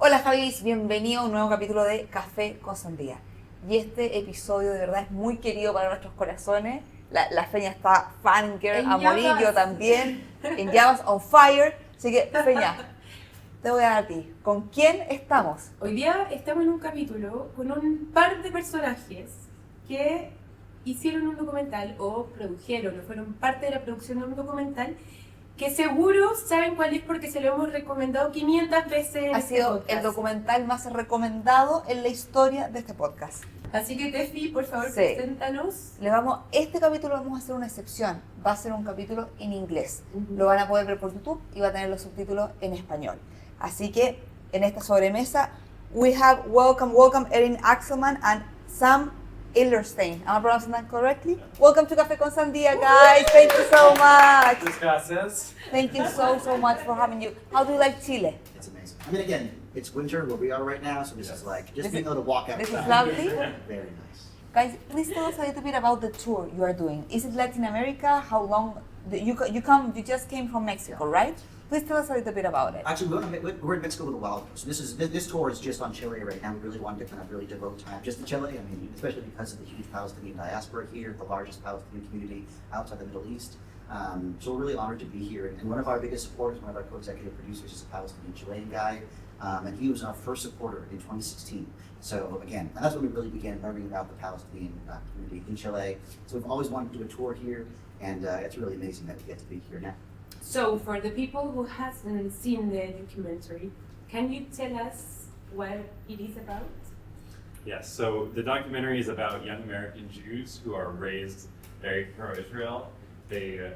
Hola Javis, bienvenido a un nuevo capítulo de Café con Sandía. Y este episodio de verdad es muy querido para nuestros corazones. La Feña está fangirl a morir, yo también. En llamas, on fire. Así que, Feña, te voy a dar a ti. ¿Con quién estamos? Hoy día estamos en un capítulo con un par de personajes que hicieron un documental o produjeron o fueron parte de la producción de un documental que seguro saben cuál es porque se lo hemos recomendado 500 veces en Ha este sido podcast. el documental más recomendado en la historia de este podcast. Así que Tefi, por favor, Sí. preséntanos. Este capítulo vamos a hacer una excepción. Va a ser un capítulo en inglés. Lo van a poder ver por YouTube y va a tener los subtítulos en español. Así que en esta sobremesa, we have welcome Erin, Axelman and Sam Eilertsen. Am I pronouncing that correctly? Welcome to Café con Sandía, guys. Thank you so much. Muchas gracias. Thank you so much for having you. How do you like Chile? It's amazing. I mean, again, it's winter where we are right now, so this is like just This being able to walk outside. This is lovely. Very nice. Guys, please tell us a little bit about the tour you are doing. Is it Latin America? How long? You just came from Mexico, right? Please tell us a little bit about it. Actually, we're in Mexico a little while ago, so this tour is just on Chile right now. We really wanted to kind of really devote time just to Chile. I mean, especially because of the huge Palestinian diaspora here, the largest Palestinian community outside the Middle East. So we're really honored to be here. And one of our biggest supporters, one of our co-executive producers, is a Palestinian Chilean guy, and he was our first supporter in 2016. So again, and that's when we really began learning about the Palestinian community in Chile. So we've always wanted to do a tour here, and it's really amazing that we get to be here now. So, for the people who hasn't seen the documentary, can you tell us what it is about? Yes, so the documentary is about young American Jews who are raised very pro-Israel. They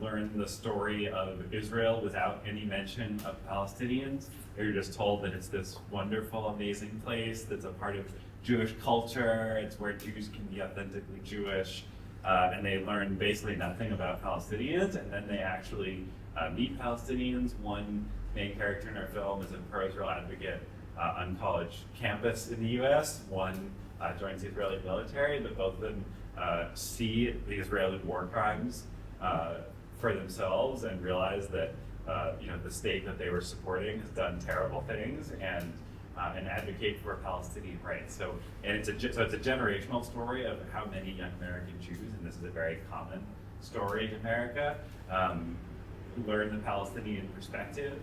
learn the story of Israel without any mention of Palestinians. They're just told that it's this wonderful, amazing place that's a part of Jewish culture. It's where Jews can be authentically Jewish. And they learn basically nothing about Palestinians, and then they actually meet Palestinians. One main character in our film is a pro-Israel advocate on college campus in the US. One joins the Israeli military, but both of them see the Israeli war crimes for themselves and realize that the state that they were supporting has done terrible things and advocate for Palestinian rights. So it's a generational story of how many young American Jews, and this is a very common story in America, learn the Palestinian perspective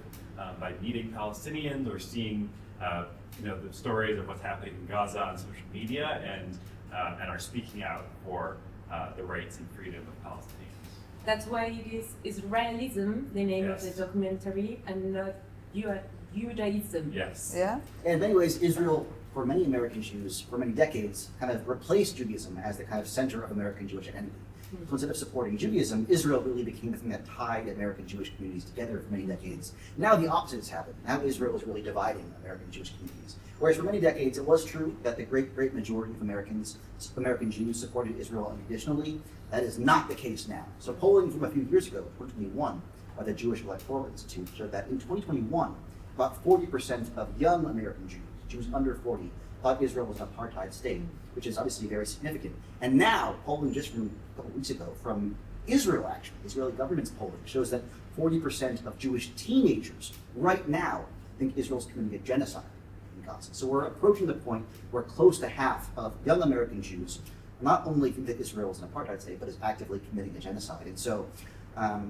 by meeting Palestinians or seeing the stories of what's happening in Gaza on social media and are speaking out for the rights and freedom of Palestinians. That's why it is Israelism, the name of the documentary, and not Judaism. Yes. Yeah? And in many ways, Israel, for many American Jews, for many decades, kind of replaced Judaism as the kind of center of American Jewish identity. So instead of supporting Judaism, Israel really became the thing that tied American Jewish communities together for many decades. Now the opposite has happened. Now Israel is really dividing American Jewish communities. Whereas for many decades, it was true that the great majority of American Jews supported Israel unconditionally. That is not the case now. So polling from a few years ago, 2021, by the Jewish Electoral Institute showed that in 2021, about 40% of young American Jews under 40, thought Israel was an apartheid state, which is obviously very significant. And now, polling just from a couple weeks ago from Israel, actually, Israeli government's polling shows that 40% of Jewish teenagers right now think Israel's committing a genocide in Gaza. So we're approaching the point where close to half of young American Jews not only think that Israel is an apartheid state, but is actively committing a genocide. And so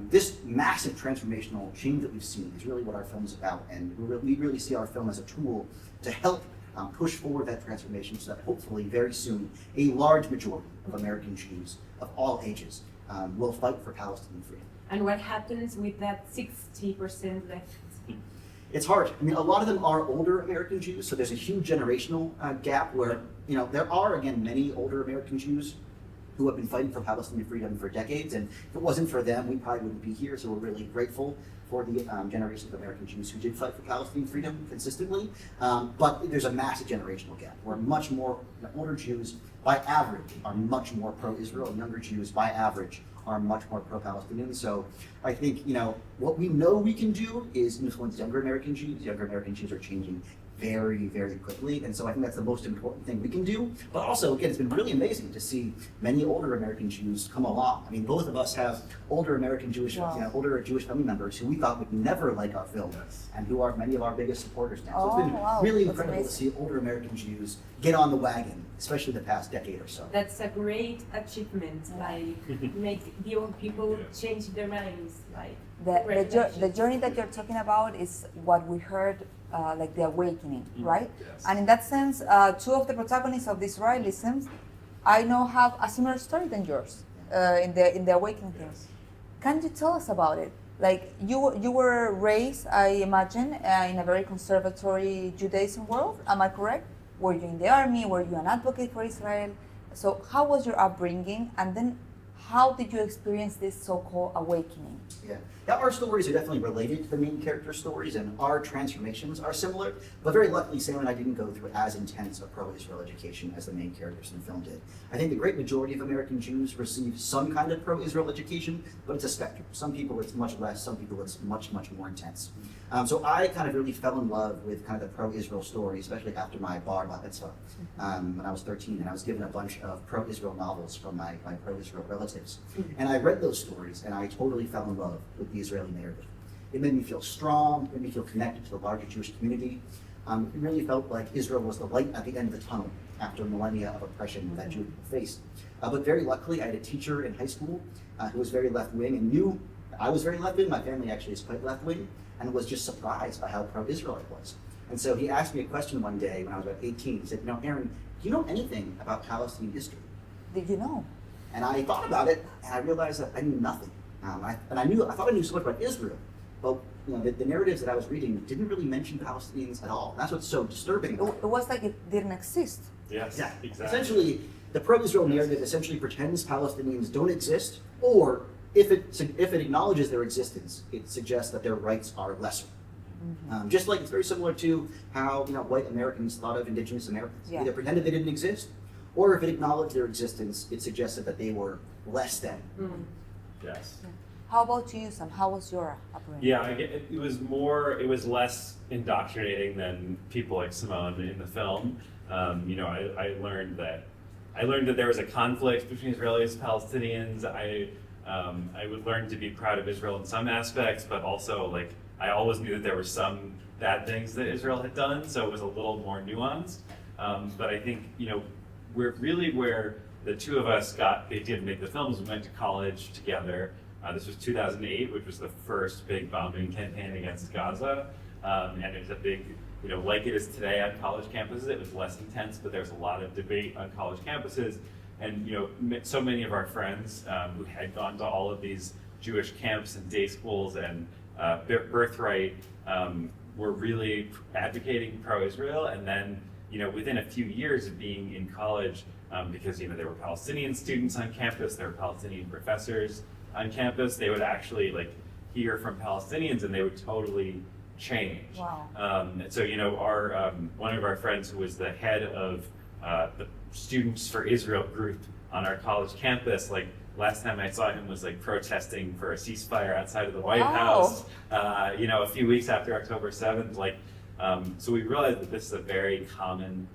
this massive transformational change that we've seen is really what our film is about, and we really see our film as a tool to help push forward that transformation so that hopefully very soon a large majority of American Jews of all ages will fight for Palestinian freedom. And what happens with that 60% left? It's hard. I mean, a lot of them are older American Jews, so there's a huge generational gap where, there are, again, many older American Jews who have been fighting for Palestinian freedom for decades, and if it wasn't for them, we probably wouldn't be here, so we're really grateful for the generation of American Jews who did fight for Palestinian freedom consistently, but there's a massive generational gap where much more older Jews, by average, are much more pro-Israel, and younger Jews, by average, are much more pro-Palestinian. So I think, what we know we can do is influence younger American Jews. Younger American Jews are changing very, very quickly. And so I think that's the most important thing we can do. But also, again, it's been really amazing to see many older American Jews come along. I mean, both of us have older American Jewish, older Jewish family members who we thought would never like our film, and who are many of our biggest supporters now. So it's been really incredible to see older American Jews get on the wagon, especially the past decade or so. That's a great achievement, like make the old people change their minds. Like The journey that you're talking about is what we heard, like the awakening, right? Yes. And in that sense, two of the protagonists of the Israelism, I know have a similar story than yours in the awakening thing. Can you tell us about it? Like you were raised, I imagine, in a very conservatory Judaism world. Am I correct? Were you in the army? Were you an advocate for Israel? So how was your upbringing? And then how did you experience this so-called awakening? Yeah, our stories are definitely related to the main character stories, and our transformations are similar. But very luckily, Sam and I didn't go through as intense a pro-Israel education as the main characters in the film did. I think the great majority of American Jews receive some kind of pro-Israel education, but it's a spectrum. Some people it's much less, some people it's much, much more intense. So I kind of really fell in love with kind of the pro-Israel story, especially after my bar mitzvah when I was 13, and I was given a bunch of pro-Israel novels from my pro-Israel relatives. And I read those stories, and I totally fell in love with the Israeli narrative. It made me feel strong, it made me feel connected to the larger Jewish community. It really felt like Israel was the light at the end of the tunnel after millennia of oppression that Jewish people faced. But very luckily, I had a teacher in high school who was very left-wing and knew I was very left-wing. My family actually is quite left-wing, and was just surprised by how pro-Israel I was. And so he asked me a question one day when I was about 18. He said, Erin, do you know anything about Palestinian history? Did you know? And I thought about it, and I realized that I knew nothing. I thought I knew so much about Israel, but the narratives that I was reading didn't really mention Palestinians at all. That's what's so disturbing. It was like it didn't exist. Yes, Yeah, exactly. Essentially, the pro-Israel narrative essentially pretends Palestinians don't exist, or if it acknowledges their existence, it suggests that their rights are lesser. Just like it's very similar to how white Americans thought of indigenous Americans. Yeah. Either pretended they didn't exist, or if it acknowledged their existence, it suggested that they were less than. Yes. How about you, Sam? How was your upbringing? Yeah, it was less indoctrinating than people like Simone in the film. I learned that there was a conflict between Israelis and Palestinians. I would learn to be proud of Israel in some aspects, but also I always knew that there were some bad things that Israel had done, so it was a little more nuanced. But I think we're really where the two of us got the idea to make the films. We went to college together. This was 2008, which was the first big bombing campaign against Gaza. And it was a big, like it is today on college campuses. It was less intense, but there was a lot of debate on college campuses. And so many of our friends who had gone to all of these Jewish camps and day schools and Birthright were really advocating pro-Israel. And then, within a few years of being in college, because there were Palestinian students on campus, there were Palestinian professors on campus, they would actually hear from Palestinians and they would totally change. Wow. And so our one of our friends who was the head of the Students for Israel group on our college campus, last time I saw him was protesting for a ceasefire outside of the White House. A few weeks after October 7th. So we realized that this is a very common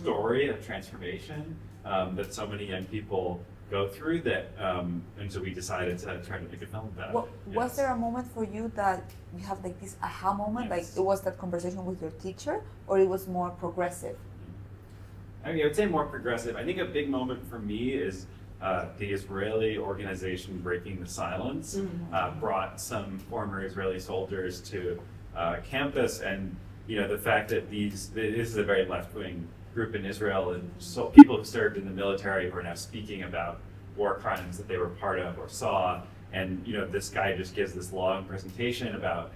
story of transformation that so many young people go through and so we decided to try to make a film about it. Was there a moment for you that you have this aha moment, Yes. it was that conversation with your teacher, or it was more progressive? I would say more progressive. I think a big moment for me is the Israeli organization Breaking the Silence brought some former Israeli soldiers to campus, and the fact that this is a very left-wing group in Israel, and so people who served in the military who are now speaking about war crimes that they were part of or saw, and this guy just gives this long presentation about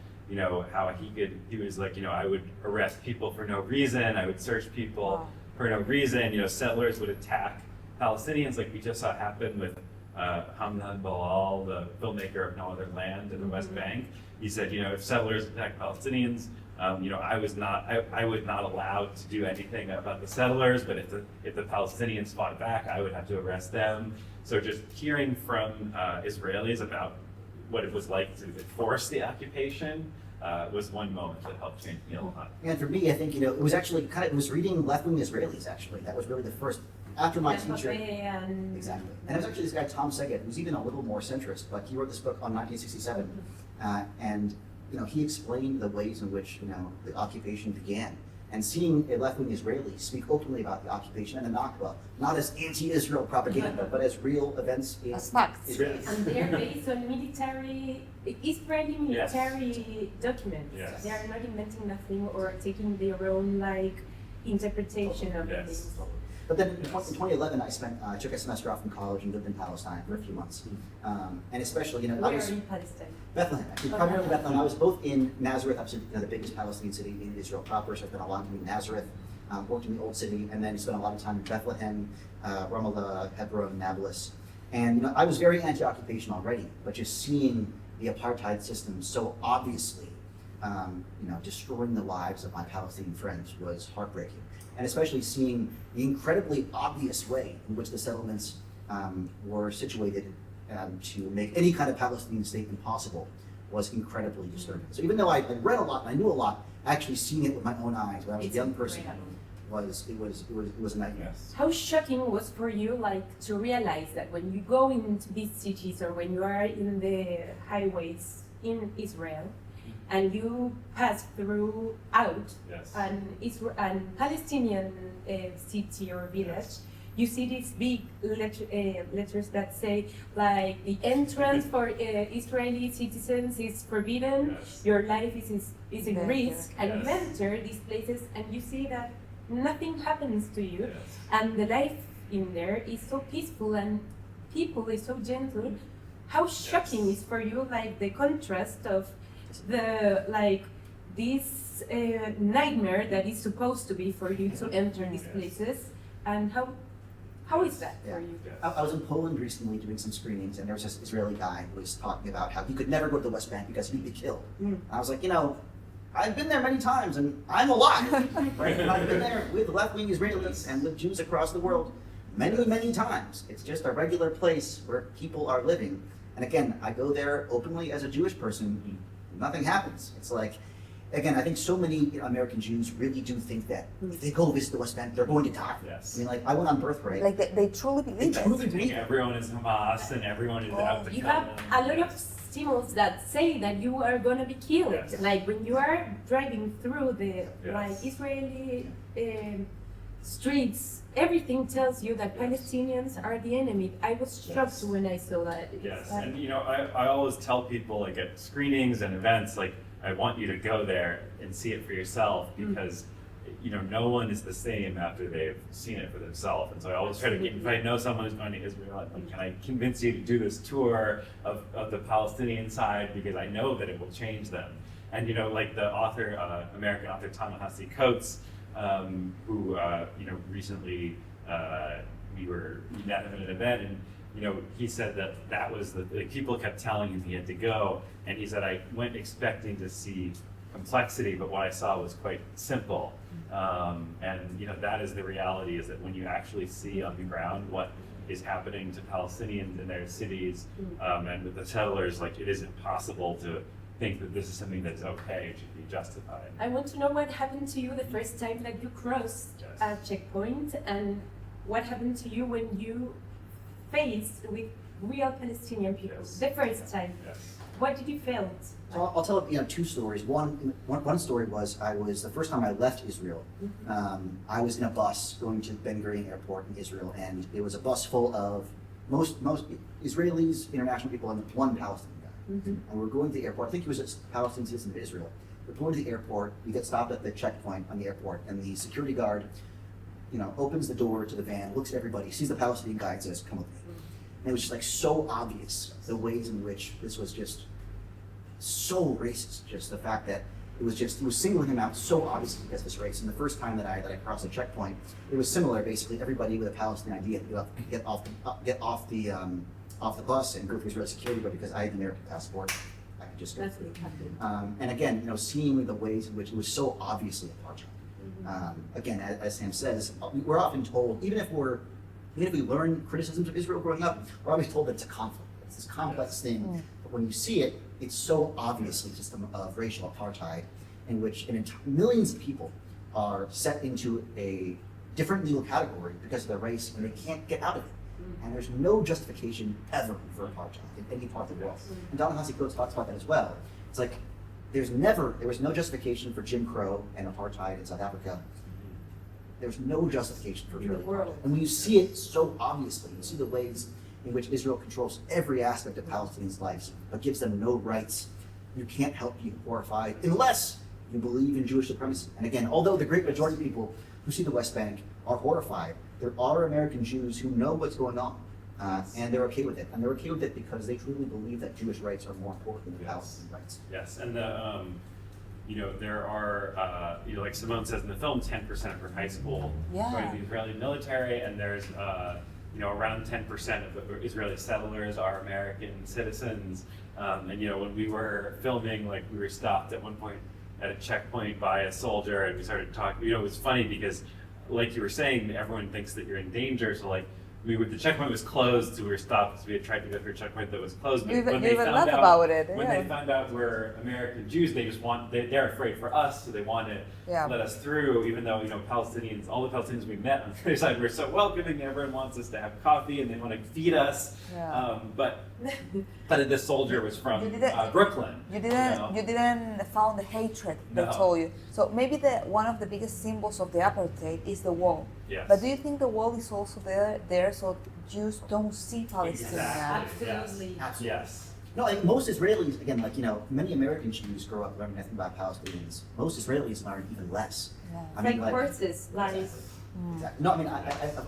how he was I would arrest people for no reason, I would search people for no reason, settlers would attack Palestinians like we just saw happen with Hamdan Balal, the filmmaker of No Other Land in the West Bank. He said, if settlers attack Palestinians, I was not allowed to do anything about the settlers, but if the Palestinians fought back, I would have to arrest them. So just hearing from Israelis about what it was like to enforce the occupation was one moment that helped change me a lot. And for me, I think, it was actually it was reading left-wing Israelis, actually. That was really the first, after my teacher. Exactly. And it was actually this guy, Tom Seged, who's even a little more centrist, but he wrote this book on 1967. And he explained the ways in which, the occupation began. And seeing a left-wing Israeli speak openly about the occupation and the Nakba, not as anti-Israel propaganda, but as real events in Israel. And they're based on Israeli military documents. Yes. They are not inventing nothing or taking their own interpretation of things. But then in 2011, I took a semester off from college and lived in Palestine for a few months. And especially, Where in Palestine? Bethlehem, actually, primarily Bethlehem. I was both in Nazareth, obviously the biggest Palestinian city in Israel proper, so I spent a lot of time in Nazareth, worked in the old city, and then spent a lot of time in Bethlehem, Ramallah, Hebron, Nablus. And I was very anti-occupation already, but just seeing the apartheid system so obviously, destroying the lives of my Palestinian friends was heartbreaking. And especially seeing the incredibly obvious way in which the settlements were situated to make any kind of Palestinian state impossible was incredibly disturbing. So even though I read a lot and I knew a lot, actually seeing it with my own eyes when I was a young person was a nightmare. Yes. How shocking was for you to realize that when you go into these cities or when you are in the highways in Israel, and you pass an Palestinian city or village, you see these big letters that say the entrance for Israeli citizens is forbidden, your life is in risk, and you enter these places and you see that nothing happens to you, and the life in there is so peaceful and people is so gentle. How shocking is for you the contrast of this nightmare that is supposed to be for you to enter these places, and how is that for you? I was in Poland recently doing some screenings, and there was this Israeli guy who was talking about how he could never go to the West Bank because he'd be killed. I was like, I've been there many times and I'm alive, right? And I've been there with left-wing Israelis and with Jews across the world many, many times. It's just a regular place where people are living. And again, I go there openly as a Jewish person, nothing happens. It's again, I think so many American Jews really do think that if they go visit the West Bank, they're going to die. Yes. I mean, I went on birthright. They truly believe it. Everyone is Hamas and everyone is out to You kill have them. a lot of symbols that say that you are going to be killed. Yes. When you are driving through the Israeli streets, everything tells you that Palestinians are the enemy. I was shocked when I saw that. Yes, and I always tell people at screenings and events, I want you to go there and see it for yourself because no one is the same after they've seen it for themselves. And so I always try to if I know someone who's going to Israel, can I convince you to do this tour of the Palestinian side because I know that it will change them. And the author, American author Ta-Nehisi Coates, who recently we met him at an event, and he said that was the people kept telling him he had to go, and he said I went expecting to see complexity, but what I saw was quite simple. And that is the reality: is that when you actually see on the ground what is happening to Palestinians in their cities and with the settlers, it is impossible to think that this is something that's okay, it should be justified. I want to know what happened to you the first time that you crossed a checkpoint, and what happened to you when you faced with real Palestinian people the first time. What did you feel? So I'll tell two stories. One story was the first time I left Israel. I was in a bus going to Ben Gurion Airport in Israel, and it was a bus full of most Israelis, international people, and one Palestinian guy. And we're going to the airport. I think he was a Palestinian citizen of Israel. We're going to the airport. We get stopped at the checkpoint on the airport, and the security guard, opens the door to the van, looks at everybody, sees the Palestinian guy, and says, "Come with me." And it was just so obvious the ways in which this was just so racist. Just the fact that it was singling him out so obviously because of this race. And the first time that I crossed the checkpoint, it was similar. Basically, everybody with a Palestinian ID had to get off the bus and go through Israeli security, but because I had an American passport, I could just go That's through. what happened. And again, seeing the ways in which it was so obviously apartheid. Again, as Sam says, we're often told, even if we learn criticisms of Israel growing up, we're always told that it's a conflict. It's this complex thing, but when you see it, it's so obviously a system of racial apartheid in which millions of people are set into a different legal category because of their race, and they can't get out of it. And there's no justification ever for apartheid in any part of the world. And Ta-Nehisi Coates talks about that as well. It's like there was no justification for Jim Crow and apartheid in South Africa. There's no justification for Israeli apartheid. And when you see it so obviously, you see the ways in which Israel controls every aspect of Palestinians' lives, but gives them no rights, you can't help be horrified unless you believe in Jewish supremacy. And again, although the great majority of people who see the West Bank are horrified, there are American Jews who know what's going on, and they're okay with it. And they're okay with it because they truly believe that Jewish rights are more important than Palestinian rights. Yes, and there are, like Simone says in the film, 10% of her high school joined the Israeli military, and there's, around 10% of the Israeli settlers are American citizens. And when we were filming, like we were stopped at one point at a checkpoint by a soldier, and we started talking. It was funny because, like you were saying, everyone thinks that you're in danger. So like, the checkpoint was closed, so we were stopped because we had tried to go through a checkpoint that was closed. But when they found out, when they found out we're American Jews, they're afraid for us, so they want to let us through. Even though Palestinians, all the Palestinians we met on the other side were so welcoming. Everyone wants us to have coffee and they want to feed us. But this soldier was from Brooklyn. You didn't found the hatred they told you. So maybe one of the biggest symbols of the apartheid is the wall. Yes. But do you think the wall is also there so Jews don't see Palestinians? Exactly. Absolutely. Absolutely. Yes. No, like most Israelis, again, many American Jews grow up learning nothing about Palestinians. Most Israelis learn even less. Yeah. Like horses, like Exactly. No,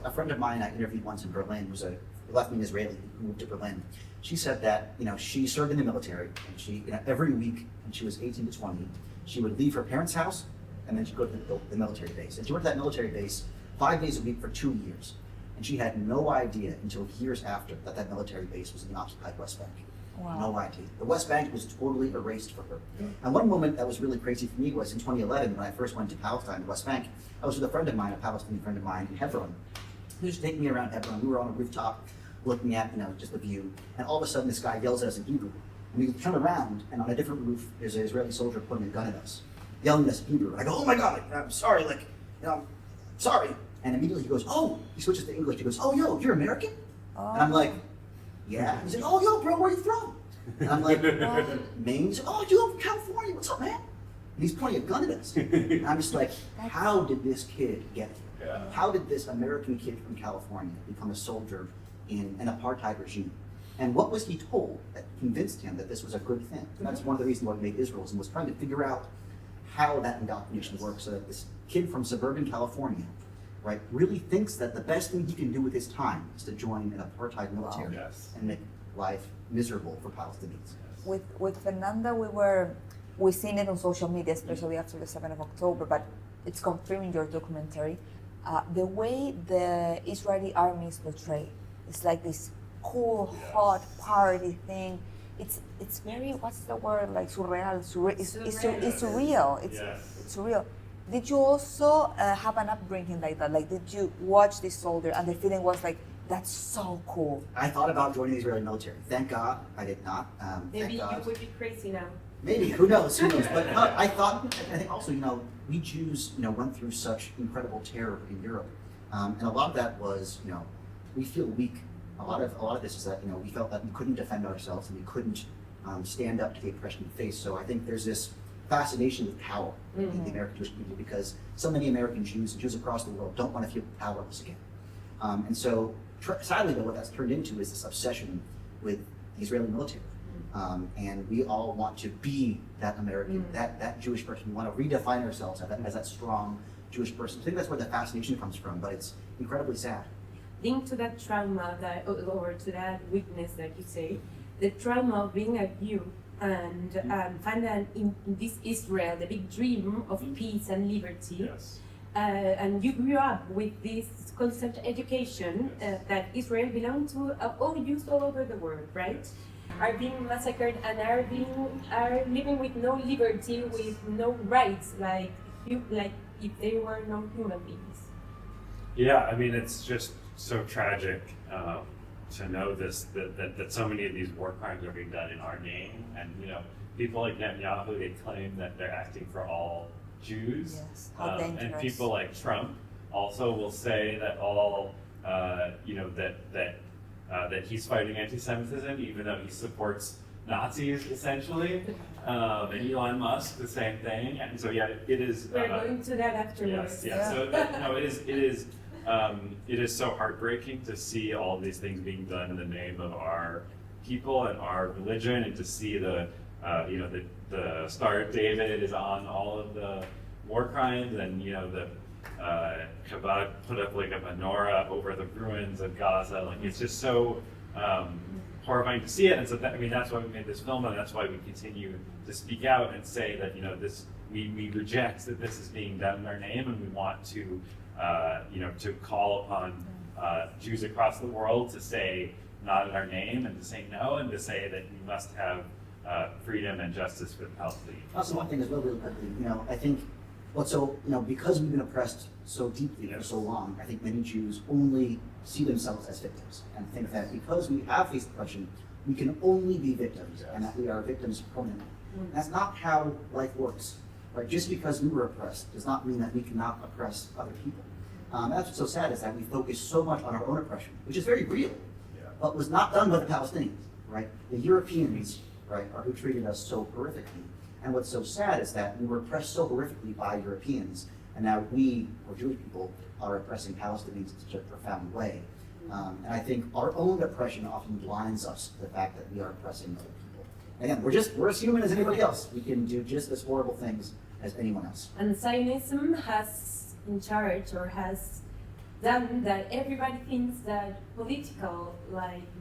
a friend of mine I interviewed once in Berlin was a left-wing Israeli who moved to Berlin. She said that, she served in the military, and she, every week when she was 18 to 20, she would leave her parents' house, and then she'd go to the military base. And she went to that military base 5 days a week for 2 years. And she had no idea until years after that military base was in the occupied West Bank. Wow. No idea. The West Bank was totally erased for her. And one moment that was really crazy for me was in 2011 when I first went to Palestine, the West Bank. I was with a friend of mine, a Palestinian friend of mine in Hebron. He was taking me around Hebron. We were on a rooftop looking at, just the view. And all of a sudden this guy yells at us in Hebrew. And we turn around, and on a different roof, there's an Israeli soldier pointing a gun at us, yelling at us in Hebrew. And I go, oh my God, I'm sorry, I'm sorry. And immediately he goes, he switches to English. He goes, oh, yo, you're American? And I'm like, yeah. He's like, oh, yo, bro, where are you from? And I'm like, Maine. He's like, oh, you live in California. What's up, man? And he's pointing a gun at us. And I'm just like, how did this kid get here? Yeah. How did this American kid from California become a soldier in an apartheid regime? And what was he told that convinced him that this was a good thing? That's one of the reasons why he made Israelism, was trying to figure out how that indoctrination works, so that this kid from suburban California, right, really thinks that the best thing he can do with his time is to join an apartheid military and make life miserable for Palestinians. With Fernanda, we seen it on social media, especially after the 7th of October, but it's confirmed in your documentary. The way the Israeli army is portrayed, it's like this cool, hot party thing. It's very, what's the word, like surreal. It's real. It's real. Did you also have an upbringing like that? Like, did you watch this soldier and the feeling was like, that's so cool? I thought about joining the Israeli military. Thank God I did not. maybe you would be crazy now. Maybe, who knows? But I think also, we Jews, went through such incredible terror in Europe. And a lot of that was, we feel weak. A lot of this is that, we felt that we couldn't defend ourselves and we couldn't stand up to the oppression we faced. So I think there's this fascination with power in the American Jewish community, because so many American Jews and Jews across the world don't want to feel powerless again. And so, sadly though, what that's turned into is this obsession with the Israeli military. And we all want to be that American, that Jewish person. We want to redefine ourselves as that strong Jewish person. I think that's where the fascination comes from, but it's incredibly sad. Linked to that trauma, or to that weakness that you say, the trauma of being a Jew and find that in this Israel, the big dream of peace and liberty. Yes. And you grew up with this concept education that Israel belonged to all Jews all over the world, right? are being massacred and are living with no liberty, with no rights, like if they were no human beings. Yeah, I mean, it's just so tragic to know this that so many of these war crimes are being done in our name, and people like Netanyahu, they claim that they're acting for all Jews, Yes, how dangerous. and people like Trump also will say that all that he's fighting anti-Semitism, even though he supports Nazis essentially, and Elon Musk the same thing, and so yeah, it is. We're going to that afterwards. Yes. So it is so heartbreaking to see all these things being done in the name of our people and our religion, and to see the Star of David is on all of the war crimes, and the Chabad put up like a menorah over the ruins of Gaza. Like, it's just so horrifying to see it, and so that's why we made this film, and that's why we continue to speak out and say that we reject that this is being done in our name, and we want to to call upon Jews across the world to say not in our name, and to say no, and to say that we must have freedom and justice for the Palestinians. Also, one thing as well, really quickly, I think because we've been oppressed so deeply for so long, I think many Jews only see themselves as victims and think that because we have faced oppression, we can only be victims, and that we are victims permanently. That's not how life works. Right? Just because we were oppressed does not mean that we cannot oppress other people. That's what's so sad, is that we focus so much on our own oppression, which is very real, but was not done by the Palestinians. Right? The Europeans, right, are who treated us so horrifically. And what's so sad is that we were oppressed so horrifically by Europeans, and now we, or Jewish people, are oppressing Palestinians in such a profound way. And I think our own oppression often blinds us to the fact that we are oppressing other people. Again, we're as human as anybody else. We can do just as horrible things as anyone else. And Zionism has in charge, or has done that everybody thinks that political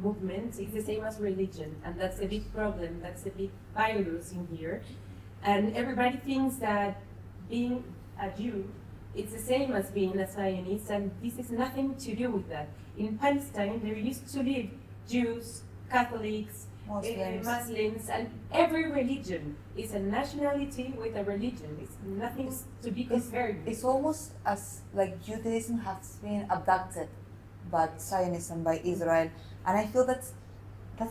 movement is the same as religion, and that's a big problem. That's a big virus in here. And everybody thinks that being a Jew is the same as being a Zionist, and this has nothing to do with that. In Palestine, there used to live Jews, Catholics, Muslims, and every religion is a nationality with a religion. It's nothing to be compared with. It's almost as like Judaism has been abducted by Zionism, by Israel, and I feel that's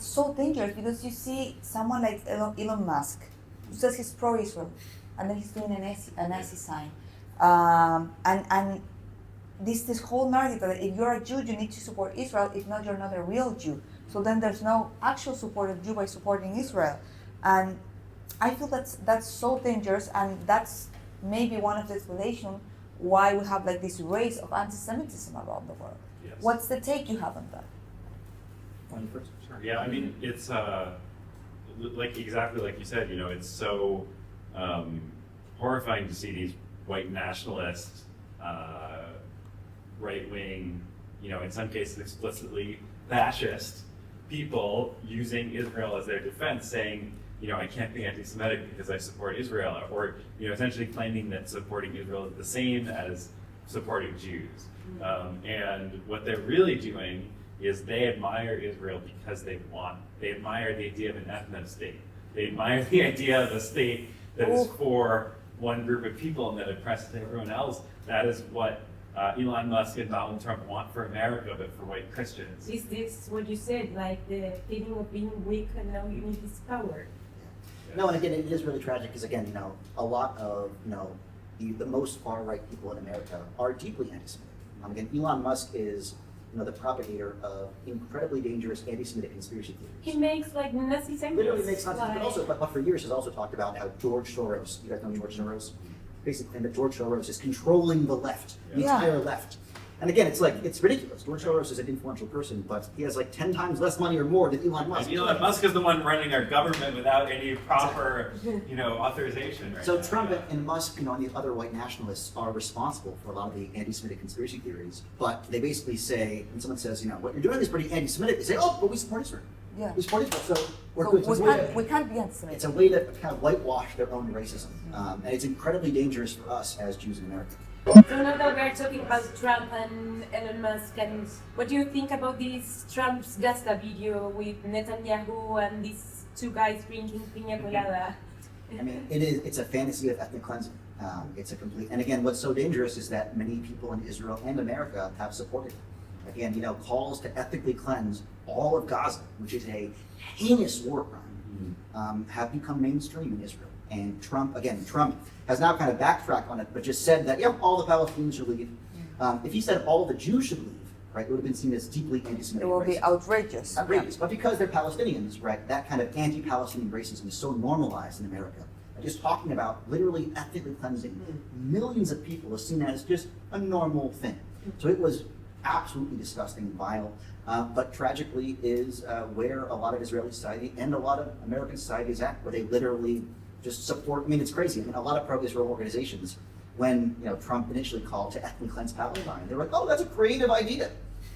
so dangerous, because you see someone like Elon Musk, who says he's pro-Israel, and then he's doing a Nazi sign, and this whole narrative that if you're a Jew, you need to support Israel. If not, you're not a real Jew. So then there's no actual support of Jew by supporting Israel, and I feel that's so dangerous, and that's maybe one of the explanations why we have like this race of anti-Semitism around the world. Yes. What's the take you have on that? Sure. Yeah, I mean, it's exactly like you said. It's so horrifying to see these white nationalist, right-wing, in some cases explicitly fascist people using Israel as their defense, saying, I can't be anti-Semitic because I support Israel, or essentially claiming that supporting Israel is the same as supporting Jews. And what they're really doing is they admire Israel because they admire the idea of an ethno state. They admire the idea of a state that is for one group of people and that oppresses everyone else. That is what Elon Musk and Donald Trump want for America, but for white Christians. Is this what you said, like the feeling of being weak and now you need this power? No, and again, it is really tragic because, again, a lot of, the most far-right people in America are deeply anti-Semitic. Again, Elon Musk is, the propagator of incredibly dangerous anti-Semitic conspiracy theories. He makes Nazi symbols. Literally makes Nazi, but for years has also talked about how George Soros, you guys know George Soros? Basically claimed that George Soros is controlling the left, the entire left. And again, it's ridiculous. George Soros is an influential person, but he has 10 times less money or more than Elon Musk. And Elon Musk is the one running our government without any proper, authorization. Right So now. Trump and Musk, and the other white nationalists are responsible for a lot of the anti-Semitic conspiracy theories. But they basically say, when someone says, what you're doing is pretty anti-Semitic, they say, oh, but we support Israel. Yeah. We support Israel, so we're So good. we can't be anti-Semitic. It's a way to kind of whitewash their own racism, and it's incredibly dangerous for us as Jews in America. So now that we're talking about Trump and Elon Musk, and what do you think about this Trump's Gasta video with Netanyahu and these two guys drinking piña colada? I mean, it's a fantasy of ethnic cleansing. It's a complete, and again, what's so dangerous is that many people in Israel and America have supported it. Again, calls to ethnically cleanse all of Gaza, which is a heinous war crime, have become mainstream in Israel. And Trump has now kind of backtracked on it, but just said that, all the Palestinians should leave. If he said all the Jews should leave, right, it would have been seen as deeply anti-Semitic. It will be outrageous. Outrageous. But because they're Palestinians, right, that kind of anti-Palestinian racism is so normalized in America. Just talking about literally ethnically cleansing millions of people is seen as just a normal thing. So it was absolutely disgusting and vile, but tragically is where a lot of Israeli society and a lot of American society is at, where they literally just support. I mean, it's crazy. I mean, a lot of pro-Israel organizations, when Trump initially called to ethnically cleanse Palestine, they were like, "Oh, that's a creative idea.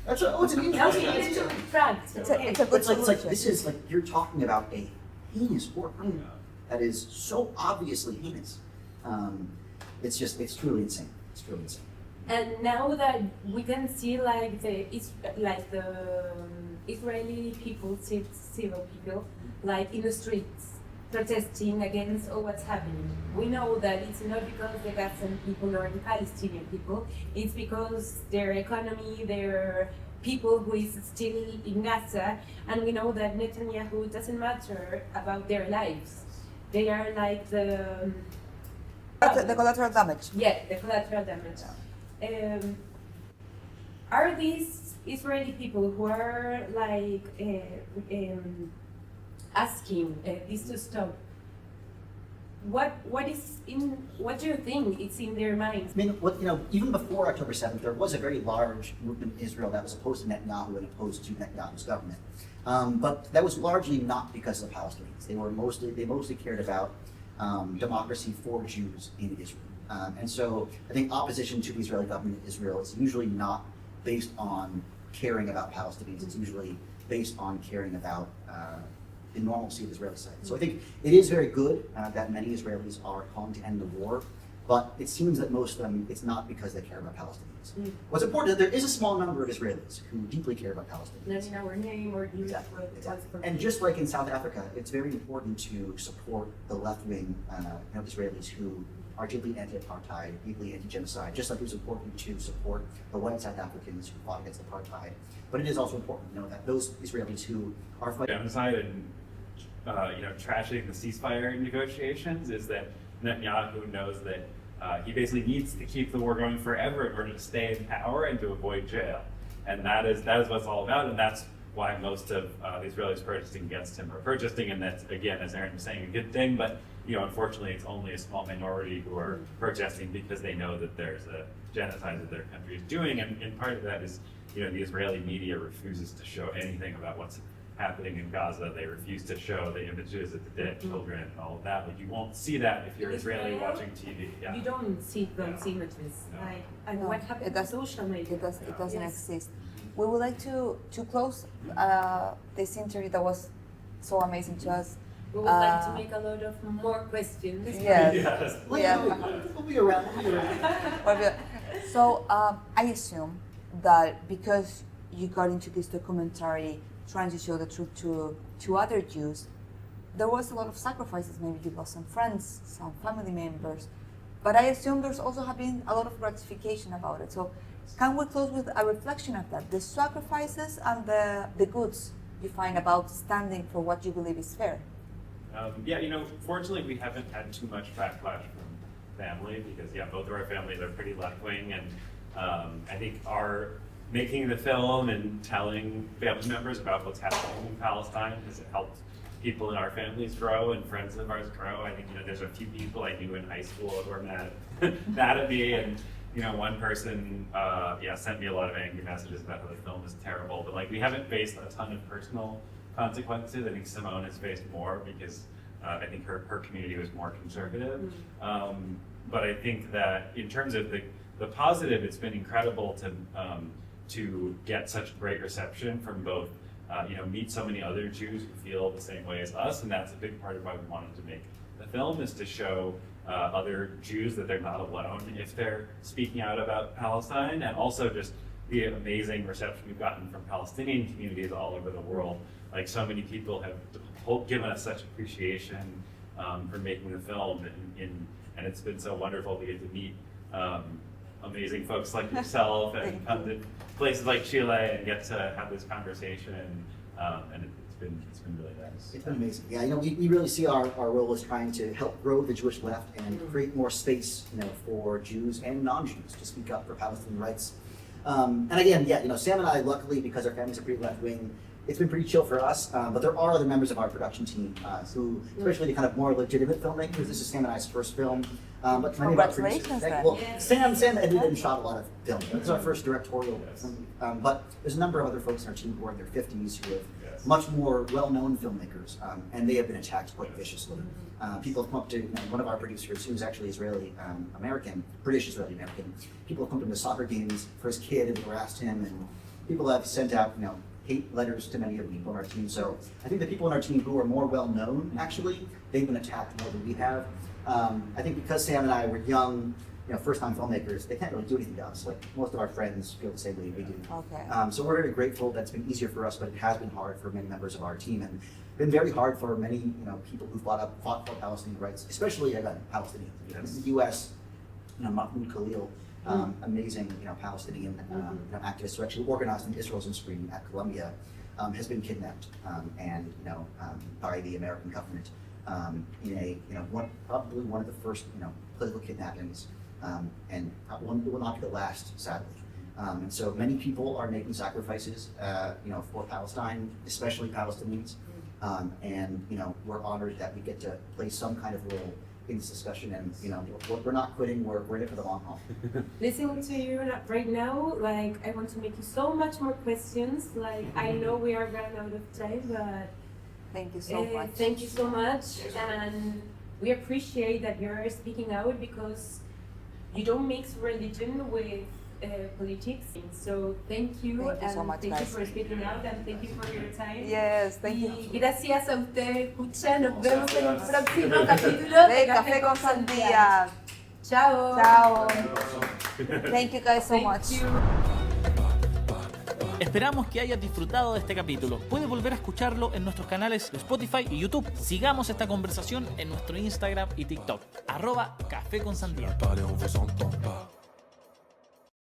It's an interesting." It's like this is like you're talking about a heinous war crime that is so obviously heinous. It's truly insane. It's truly insane. And now that we can see the Israeli people, civil people, in the streets protesting against what's happening. We know that it's not because the Gazan people or the Palestinian people, it's because their economy, their people who is still in Gaza, and we know that Netanyahu doesn't matter about their lives. They are like the collateral damage. Yeah, the collateral damage. Are these Israeli people who are asking this to stop? What do you think it's in their minds? I mean, even before October 7th, there was a very large movement in Israel that was opposed to Netanyahu and opposed to Netanyahu's government. But that was largely not because of the Palestinians. They mostly cared about democracy for Jews in Israel. And so I think opposition to the Israeli government in Israel is usually not based on caring about Palestinians. It's usually based on caring about the normalcy of Israeli society. So I think it is very good that many Israelis are calling to end the war, but it seems that most of them, it's not because they care about Palestinians. What's important is that there is a small number of Israelis who deeply care about Palestinians. Not in our name or Exactly. And just like in South Africa, it's very important to support the left-wing Israelis who are deeply anti-apartheid, deeply anti-genocide, just like it was important to support the white South Africans who fought against apartheid. But it is also important to know that those Israelis who are fighting genocide and trashing the ceasefire negotiations is that Netanyahu knows that he basically needs to keep the war going forever in order to stay in power and to avoid jail. And that is what it's all about, and that's why most of the Israelis protesting against him are protesting, and that's, again, as Erin was saying, a good thing, but unfortunately it's only a small minority who are protesting because they know that there's a genocide that their country is doing, and part of that is the Israeli media refuses to show anything about what's happening in Gaza. They refuse to show the images of the dead children and all of that. Like, you won't see that if you're Israeli watching TV. Yeah. You don't see those images. And what happened to social media? It doesn't exist. We would like to close this interview that was so amazing to us. We would like to make a lot of more questions. Yes. We'll be around. So I assume that because you got into this documentary trying to show the truth to other Jews, there was a lot of sacrifices. Maybe you lost some friends, some family members, but I assume there's also have been a lot of gratification about it. So can we close with a reflection of that, the sacrifices and the goods you find about standing for what you believe is fair? Fortunately we haven't had too much backlash from family because both of our families are pretty left-wing, and I think our making the film and telling family members about what's happening in Palestine has helped people in our families grow and friends of ours grow. I think there's a few people I knew in high school who were mad at me, and one person sent me a lot of angry messages about how the film is terrible, but we haven't faced a ton of personal consequences. I think Simone has faced more because I think her community was more conservative. But I think that in terms of the positive, it's been incredible to get such great reception from both, meet so many other Jews who feel the same way as us, and that's a big part of why we wanted to make the film, is to show other Jews that they're not alone if they're speaking out about Palestine, and also just the amazing reception we've gotten from Palestinian communities all over the world. Like, so many people have given us such appreciation for making the film, and it's been so wonderful to get to meet amazing folks like yourself and come to places like Chile and get to have this conversation, and it's been really nice. It's been amazing. Yeah, we really see our role as trying to help grow the Jewish left and create more space, for Jews and non-Jews to speak up for Palestinian rights. And again, Sam and I, luckily, because our families are pretty left-wing, it's been pretty chill for us, but there are other members of our production team who, especially the kind of more legitimate filmmakers, this is Sam and I's first film. But many of our producers, Sam edited and shot a lot of film. This is our first directorial film. But there's a number of other folks in our team who are in their 50s who have much more well-known filmmakers, and they have been attacked quite viciously. People have come up to one of our producers, who's actually Israeli-American, British Israeli-American. People have come to him to soccer games for his kid and harassed him, and people have sent out, hate letters to many of the people on our team. So I think the people on our team who are more well-known, actually, they've been attacked more than we have. I think because Sam and I were young, first-time filmmakers, they can't really do anything to us. Like, most of our friends feel the same way we do. Okay. So we're very grateful that it's been easier for us, but it has been hard for many members of our team, and been very hard for many, people who fought for Palestinian rights, especially Palestinians. In the U.S., Mahmoud Khalil, amazing, Palestinian activist who actually organized an Israelism screen at Columbia, has been kidnapped and by the American government in probably one of the first political kidnappings, and one will not be the last, sadly. And so many people are making sacrifices, for Palestine, especially Palestinians, and we're honored that we get to play some kind of role in this discussion, and we're not quitting. We're in it for the long haul. Listening to you right now, I want to make you so much more questions. I know we are running out of time, but thank you so much. Thank you so much, and we appreciate that you're speaking out, because you don't mix religion with politics. So thank you, so much, thank guys. you for speaking out, and thank you for your time. Yes, thank you. Y gracias a usted, escucha. Nos vemos en el próximo capítulo de Café con Sandía. Chao. Chao. Thank you guys so much. You. Esperamos que hayas disfrutado de este capítulo. Puedes volver a escucharlo en nuestros canales de Spotify y YouTube. Sigamos esta conversación en nuestro Instagram y TikTok. @Café con Sandía.